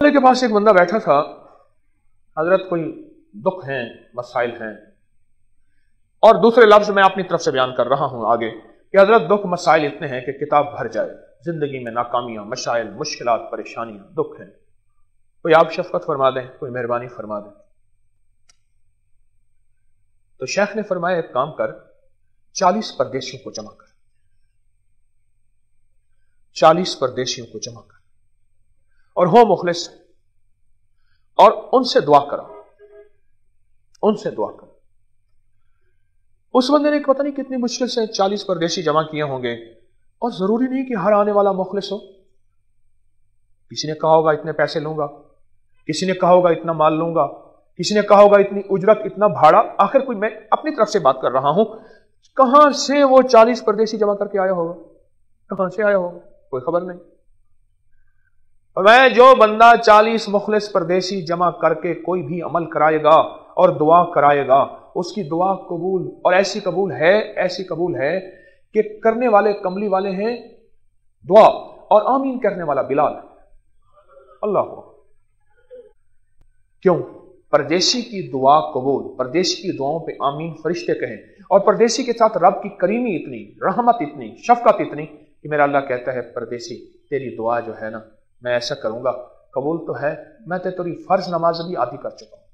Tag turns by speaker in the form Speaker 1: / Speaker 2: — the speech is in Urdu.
Speaker 1: حضرت کے پاس ایک بندہ بیٹھا تھا. حضرت کوئی دکھ ہیں، مسائل ہیں، اور دوسرے لفظ میں اپنی طرف سے بیان کر رہا ہوں آگے کہ حضرت دکھ مسائل اتنے ہیں کہ کتاب بھر جائے. زندگی میں ناکامیاں، مشائل، مشکلات، پریشانیاں، دکھ ہیں. کوئی آپ شفقت فرما دیں، کوئی مہربانی فرما دیں. تو شیخ نے فرمایا ایک کام کر، 40 پردیسیوں کو جمع کر. 40 پردیسیوں کو جمع کر اور ہو مخلص، اور ان سے دعا کرا، ان سے دعا کرا. اس بندے نے پتہ نہیں کتنی مشکل سے 40 پردیسی جمع کیے ہوں گے، اور ضروری نہیں کہ ہر آنے والا مخلص ہو. کسی نے کہا ہوگا اتنے پیسے لوں گا، کسی نے کہا ہوگا اتنا مال لوں گا، کسی نے کہا ہوگا اتنی اجرت، اتنا بھاڑا. آخر کوئی، میں اپنی طرف سے بات کر رہا ہوں، کہاں سے وہ 40 پردیسی جمع کر کے آیا ہوگا؟ کہاں سے آیا ہوگا؟ کوئی خبر نہیں. میں جو بندہ 40 مخلص پردیسی جمع کر کے کوئی بھی عمل کرائے گا اور دعا کرائے گا، اس کی دعا قبول، اور ایسی قبول ہے، ایسی قبول ہے کہ کرنے والے کملی والے ہیں دعا، اور آمین کرنے والا بلال. اللہ ہو. کیوں؟ پردیسی کی دعا قبول، پردیسی کی دعاؤں پہ آمین فرشتے کہیں، اور پردیسی کے ساتھ رب کی کریمی اتنی، رحمت اتنی، شفقت اتنی کہ میرا اللہ کہتا ہے پردیسی تیری دعا جو ہے نا، میں ایسا کروں گا، قبول تو ہے، میں تیری فرض نماز بھی آدھی کر چکا ہوں.